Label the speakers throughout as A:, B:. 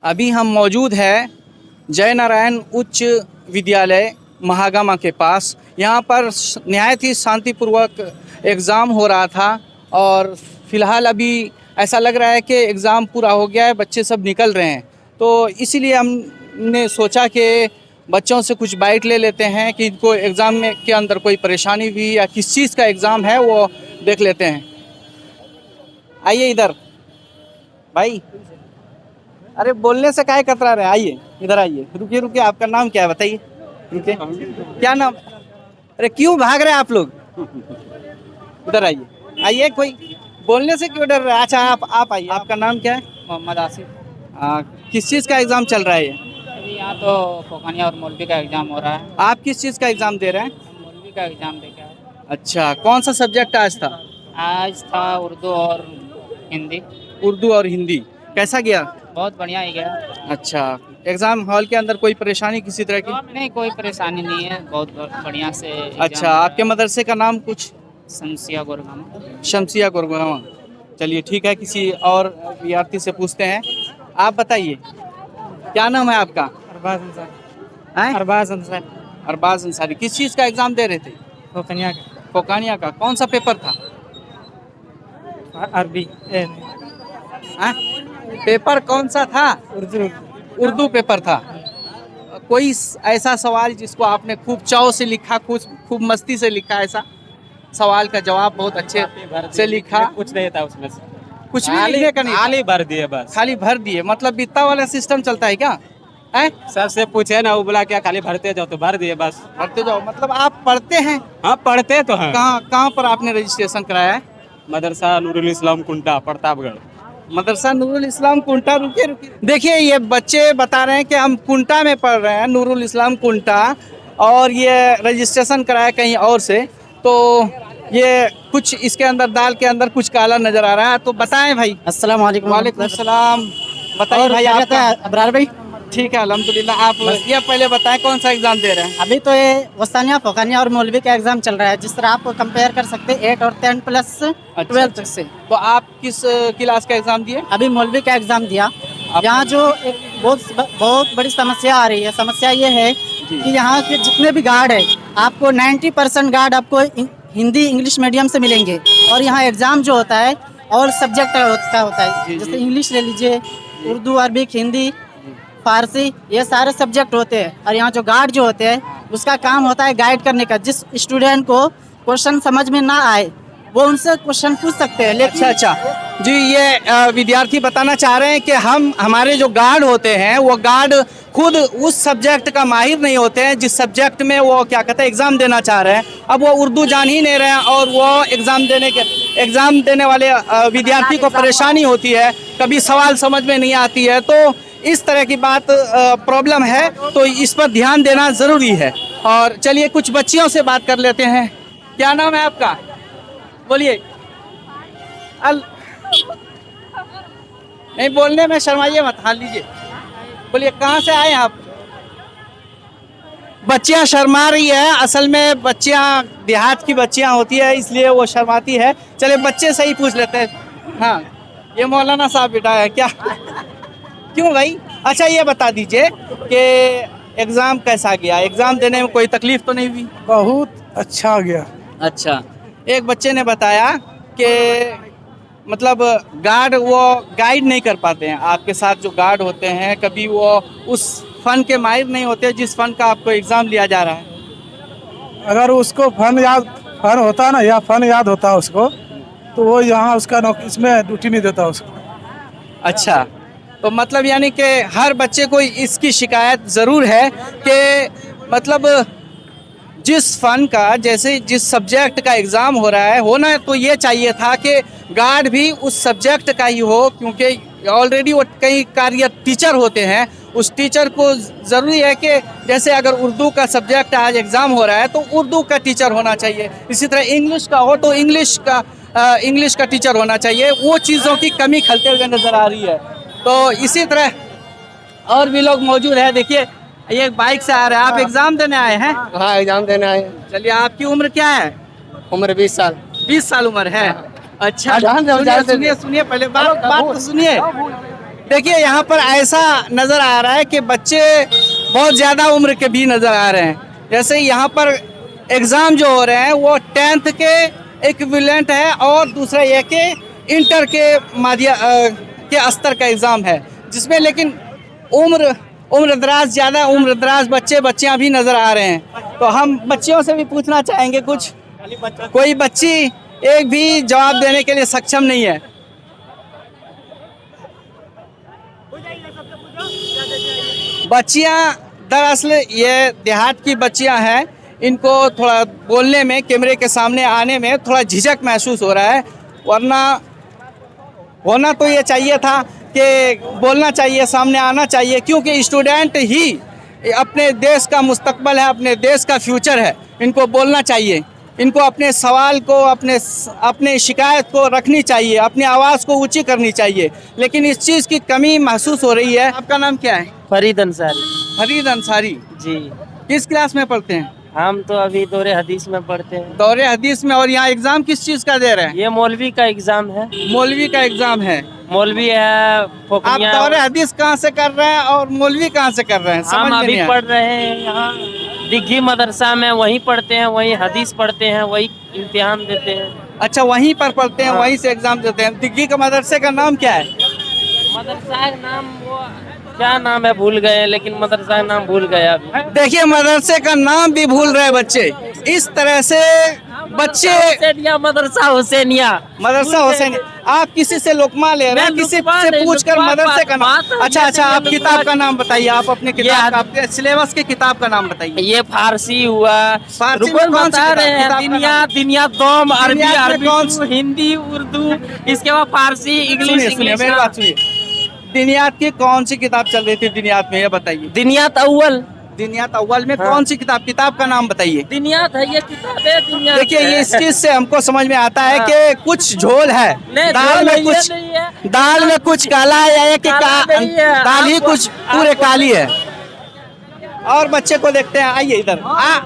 A: अभी हम मौजूद है जय नारायण उच्च विद्यालय महागामा के पास। यहाँ पर निहायत ही शांतिपूर्वक एग्ज़ाम हो रहा था और फिलहाल अभी ऐसा लग रहा है कि एग्ज़ाम पूरा हो गया है, बच्चे सब निकल रहे हैं। तो इसीलिए हमने सोचा कि बच्चों से कुछ बाइट ले लेते हैं कि इनको एग्ज़ाम में के अंदर कोई परेशानी भी या किस चीज़ का एग्ज़ाम है वो देख लेते हैं। आइए इधर भाई, अरे बोलने से काहे कतरा रहे, आइए इधर आइए। रुकिए रुकिए, आपका नाम क्या है बताइए। रुकिए, क्या नाम? अरे क्यों भाग रहे हैं आप लोग? इधर आइए, आइए। कोई बोलने से क्यों डर रहा है? अच्छा आप आइए। आपका नाम क्या है?
B: मोहम्मद आसिफ।
A: किस चीज़ का एग्ज़ाम चल रहा है ये?
B: अभी यहाँ तो फोकानिया और मौलवी का एग्ज़ाम हो रहा है।
A: आप किस चीज़ का एग्ज़ाम दे रहे हैं?
B: हम मौलवी का एग्ज़ाम दे के आए।
A: अच्छा, कौन सा सब्जेक्ट आज था?
B: आज था उर्दू और हिंदी।
A: उर्दू और हिंदी। कैसा गया?
B: बहुत बढ़िया ही गया।
A: अच्छा, एग्ज़ाम हॉल के अंदर कोई परेशानी किसी तरह की?
B: नहीं, कोई परेशानी नहीं है, बहुत बढ़िया से एग्जाम
A: अच्छा, आपके मदरसे का नाम कुछ?
B: शमसिया गुरगामा।
A: शमसिया गुरगामा। चलिए ठीक है, किसी और विद्यार्थी से पूछते हैं। आप बताइए, क्या नाम है आपका?
B: अरबाज अंसारी।
A: हैं?
B: अरबाज अंसारी।
A: अरबाज अंसारी। किस चीज़ का एग्ज़ाम दे रहे थे?
B: फोकानिया का।
A: फोकानिया का। कौन सा पेपर था?
B: अरबी
A: हैं? पेपर कौन सा था?
B: उर्दू।
A: उर्दू पेपर था। कोई ऐसा सवाल जिसको आपने खूब चाव से लिखा, खूब मस्ती से लिखा, ऐसा सवाल का जवाब बहुत अच्छे से लिखा?
C: कुछ नहीं था उसमें से,
A: कुछ भी लिखने का नहीं था?
C: खाली भर दिए बस।
A: खाली भर दिए? मतलब बित्ता वाला सिस्टम चलता है क्या? हैं?
C: सबसे पूछे ना, वो बोला क्या खाली भरते जाओ, तो भर दिए बस।
A: भरते जाओ। मतलब आप पढ़ते हैं?
C: हाँ पढ़ते तो हैं।
A: कहाँ पर आपने रजिस्ट्रेशन कराया है?
C: मदरसा नूरुल इस्लाम कुंटा, प्रतापगढ़।
A: मदरसा नूरुल इस्लाम कुंटा। रुकिए रुकिए, देखिए ये बच्चे बता रहे हैं कि हम कुंटा में पढ़ रहे हैं, नूरुल इस्लाम कुंटा, और ये रजिस्ट्रेशन कराया कहीं और से। तो ये कुछ इसके अंदर, दाल के अंदर कुछ काला नजर आ रहा है। तो बताएं भाई।
B: अस्सलाम वालेकुम।
A: वालेकुम सलाम। बताइए भाई, आपका?
B: अबरार भाई।
A: ठीक है अल्हम्दुलिल्लाह। आप ये पहले बताएं कौन सा एग्जाम दे रहे हैं?
B: अभी तो ये वस्तानिया फोकानिया और मौलवी का एग्जाम चल रहा है, जिस तरह आप कंपेयर कर सकते हैं 8 और 10 प्लस 12 से।
A: तो आप किस क्लास का एग्जाम दिए?
B: अभी मौलवी का एग्जाम दिया। यहाँ जो एक बहुत बड़ी समस्या आ रही है, समस्या ये है कि यहाँ के जितने भी गार्ड है, आपको 90% गार्ड आपको हिंदी इंग्लिश मीडियम से मिलेंगे। और यहाँ एग्जाम जो होता है और सब्जेक्ट का होता है, जैसे इंग्लिश ले लीजिए, उर्दू, अरबिक, हिंदी, फारसी, ये सारे सब्जेक्ट होते हैं। और यहाँ जो गार्ड जो होते हैं, उसका काम होता है गाइड करने का। जिस स्टूडेंट को क्वेश्चन समझ में ना आए, वो उनसे क्वेश्चन पूछ सकते हैं। लेकिन
A: अच्छा जी, ये विद्यार्थी बताना चाह रहे हैं कि हमारे जो गार्ड होते हैं, वो गार्ड खुद उस सब्जेक्ट का माहिर नहीं होते हैं जिस सब्जेक्ट में वो क्या कहते हैं एग्ज़ाम देना चाह रहे हैं। अब वो उर्दू जान ही नहीं रहे हैं और वो एग्ज़ाम देने वाले विद्यार्थी को परेशानी होती है, कभी सवाल समझ में नहीं आती है। तो इस तरह की बात प्रॉब्लम है, तो इस पर ध्यान देना ज़रूरी है। और चलिए कुछ बच्चियों से बात कर लेते हैं। क्या नाम है आपका? बोलिए। नहीं, बोलने में शर्माइए मत, हाँ लीजिए, बोलिए। कहाँ से आए आप? बच्चियाँ शर्मा रही है, असल में बच्चियाँ देहात की बच्चियाँ होती है, इसलिए वो शर्माती है। चलिए बच्चे से ही पूछ लेते हैं। हाँ, ये मौलाना साहब बेटा है क्या? क्यों भाई? अच्छा ये बता दीजिए कि एग्ज़ाम कैसा गया? एग्ज़ाम देने में कोई तकलीफ तो नहीं हुई?
D: बहुत अच्छा गया।
A: अच्छा, एक बच्चे ने बताया कि मतलब गार्ड वो गाइड नहीं कर पाते हैं। आपके साथ जो गार्ड होते हैं, कभी वो उस फ़न के माहिर नहीं होते जिस फ़न का आपको एग्ज़ाम लिया जा रहा है।
D: अगर उसको फन होता ना, या फन याद होता उसको, तो वो यहाँ उसका इसमें ड्यूटी नहीं देता उसको।
A: अच्छा, तो मतलब यानी कि हर बच्चे को इसकी शिकायत ज़रूर है कि मतलब जिस फ़न का, जैसे जिस सब्जेक्ट का एग्ज़ाम हो रहा है, होना तो ये चाहिए था कि गार्ड भी उस सब्जेक्ट का ही हो, क्योंकि ऑलरेडी वो कई कार्य टीचर होते हैं। उस टीचर को ज़रूरी है कि जैसे अगर उर्दू का सब्जेक्ट आज एग्ज़ाम हो रहा है तो उर्दू का टीचर होना चाहिए, इसी तरह इंग्लिश का हो तो इंग्लिश का टीचर होना चाहिए। वो चीज़ों की कमी खलते हुए नज़र आ रही है। तो इसी तरह और भी लोग मौजूद हैं। देखिए ये बाइक से आ रहे हैं। आप एग्ज़ाम देने आए हैं?
E: हाँ एग्जाम देने आए।
A: चलिए, आपकी उम्र क्या है?
E: उम्र 20 साल।
A: 20 साल उम्र है। अच्छा,
E: सुनिए
A: सुनिए पहले बात तो सुनिए। देखिए यहाँ पर ऐसा नज़र आ रहा है कि बच्चे बहुत ज़्यादा उम्र के भी नज़र आ रहे हैं। जैसे यहाँ पर एग्ज़ाम जो हो रहे हैं वो 10th के इक्विवेलेंट है और दूसरा ये कि इंटर के के स्तर का एग्ज़ाम है, जिसमें लेकिन ज़्यादा उम्र दराज बच्चियाँ भी नज़र आ रहे हैं। तो हम बच्चियों से भी पूछना चाहेंगे कुछ। कोई बच्ची एक भी जवाब देने के लिए सक्षम नहीं है। बच्चियां दरअसल ये देहात की बच्चियां हैं, इनको थोड़ा बोलने में, कैमरे के सामने आने में थोड़ा झिझक महसूस हो रहा है, वरना होना तो ये चाहिए था कि बोलना चाहिए, सामने आना चाहिए, क्योंकि स्टूडेंट ही अपने देश का मुस्तकबिल है, अपने देश का फ्यूचर है। इनको बोलना चाहिए, इनको अपने सवाल को, अपने शिकायत को रखनी चाहिए, अपनी आवाज़ को ऊंची करनी चाहिए, लेकिन इस चीज़ की कमी महसूस हो रही है। आपका नाम क्या है?
F: फरीद अंसारी।
A: फरीद अंसारी
F: जी।
A: किस क्लास में पढ़ते हैं?
F: हम तो अभी दौरे हदीस में पढ़ते हैं।
A: दौरे हदीस में। और यहाँ एग्ज़ाम किस चीज़ का दे रहे हैं?
F: ये मौलवी का एग्जाम है।
A: मौलवी का एग्ज़ाम है।
F: मौलवी है।
A: आप दौरे हदीस कहाँ से कर रहे हैं और मौलवी कहाँ से कर रहे हैं? समझ
F: हम
A: में
F: अभी
A: नहीं आया।
F: पढ़ रहे हैं यहाँ दिग्गी मदरसा में, वहीं पढ़ते हैं, वहीं हदीस पढ़ते हैं, वहीं इम्तिहान देते हैं।
A: अच्छा, वहीं पर पढ़ते हैं,
F: हाँ।
A: वहीं से एग्ज़ाम देते हैं। दिग्गी का मदरसे का नाम क्या है?
F: मदरसा का नाम वो क्या नाम है भूल गए, लेकिन मदरसा का नाम भूल गए अभी।
A: देखिए मदरसे का नाम भी भूल रहे बच्चे। इस तरह से बच्चे
F: हुसैनिया, मदरसा हुसैनिया।
A: मदरसा हुसैन, आप किसी से लुकमा ले रहे हैं, किसी से पूछकर मदरसे का नाम। अच्छा, आप किताब का नाम बताइए। आप अपने किताब का, अपने सिलेबस की किताब का नाम बताइए।
F: ये फारसी हुआ।
A: फारसी
F: रुको
A: में कौन सी
F: बता
A: किताब-
F: रहे हैं,
A: किताब का
F: दुनिया
A: नाम?
F: दुनिया दोम, अरबी
A: दुनिया में
F: अरबी
A: कौन
F: टू, हिंदी उर्दू, इसके बाद फारसी, इंग्लिश
A: सुनिए मेरी बात सुनिए। दिनियात की कौन सी किताब चल रही थी दिनियात में, ये बताइए।
F: दुनियात अव्वल।
A: दिनियात अव्वल में
F: हाँ।
A: कौन सी किताब का नाम बताइए।
F: दुनियात है, ये किताब है दुनियात।
A: देखिए ये इस चीज से हमको समझ में आता है
F: हाँ।
A: कि कुछ झोल है,
F: नहीं,
A: दाल
F: झोल
A: में
F: नहीं,
A: कुछ
F: ये नहीं है।
A: दाल में कुछ काला है या कि
F: काला नहीं है।
A: दाल ही
F: आपको-
A: कुछ पूरे
F: आपको-
A: काली है। और बच्चे को देखते हैं, आइए इधर।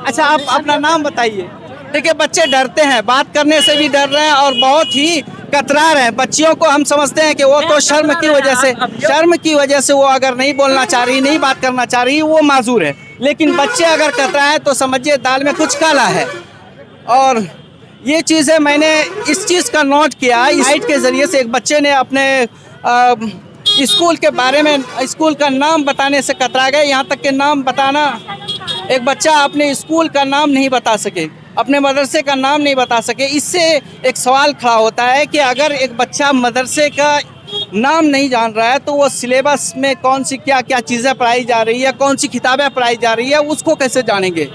A: अच्छा, आप अपना नाम बताइए। देखिए बच्चे डरते हैं, बात करने से भी डर रहे हैं और बहुत ही कतरा रहे हैं। बच्चियों को हम समझते हैं कि वो तो शर्म की वजह से वो अगर नहीं बोलना चाह रही, नहीं बात करना चाह रही, वो माजूर है। लेकिन बच्चे अगर कतराए तो समझिए दाल में कुछ काला है। और ये चीज़ें मैंने इस चीज़ का नोट किया, इस साइट के ज़रिए से। एक बच्चे ने अपने स्कूल के बारे में, स्कूल का नाम बताने से कतरा गए। यहाँ तक के नाम बताना, एक बच्चा अपने स्कूल का नाम नहीं बता सके, अपने मदरसे का नाम नहीं बता सके। इससे एक सवाल खड़ा होता है कि अगर एक बच्चा मदरसे का नाम नहीं जान रहा है तो वो सिलेबस में कौन सी क्या क्या चीज़ें पढ़ाई जा रही है, कौन सी किताबें पढ़ाई जा रही है, उसको कैसे जानेंगे।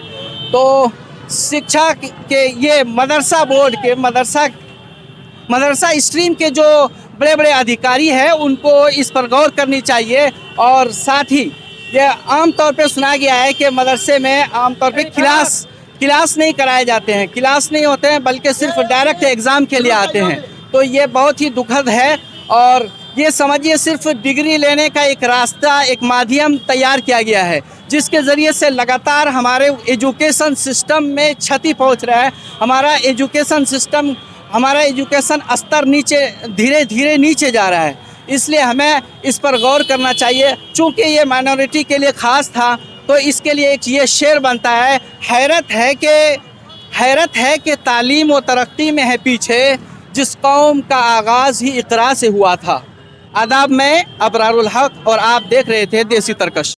A: तो शिक्षा के ये मदरसा बोर्ड के, मदरसा स्ट्रीम के जो बड़े बड़े अधिकारी हैं उनको इस पर गौर करनी चाहिए। और साथ ही ये आम तौर पे सुना गया है कि मदरसे में आम तौर पे क्लास नहीं कराए जाते हैं, क्लास नहीं होते हैं, बल्कि सिर्फ डायरेक्ट एग्ज़ाम के लिए आते हैं। तो ये बहुत ही दुखद है। और ये समझिए सिर्फ डिग्री लेने का एक रास्ता, एक माध्यम तैयार किया गया है, जिसके ज़रिए से लगातार हमारे एजुकेशन सिस्टम में क्षति पहुंच रहा है। हमारा एजुकेशन स्तर धीरे धीरे नीचे जा रहा है। इसलिए हमें इस पर गौर करना चाहिए। चूँकि ये माइनॉरिटी के लिए ख़ास था तो इसके लिए एक ये शेर बनता है, हैरत है कि तालीम व तरक्की में है पीछे, जिस कौम का आगाज़ ही इक़रा से हुआ था। आदाब में अबरारुल हक और आप देख रहे थे देसी तरकश।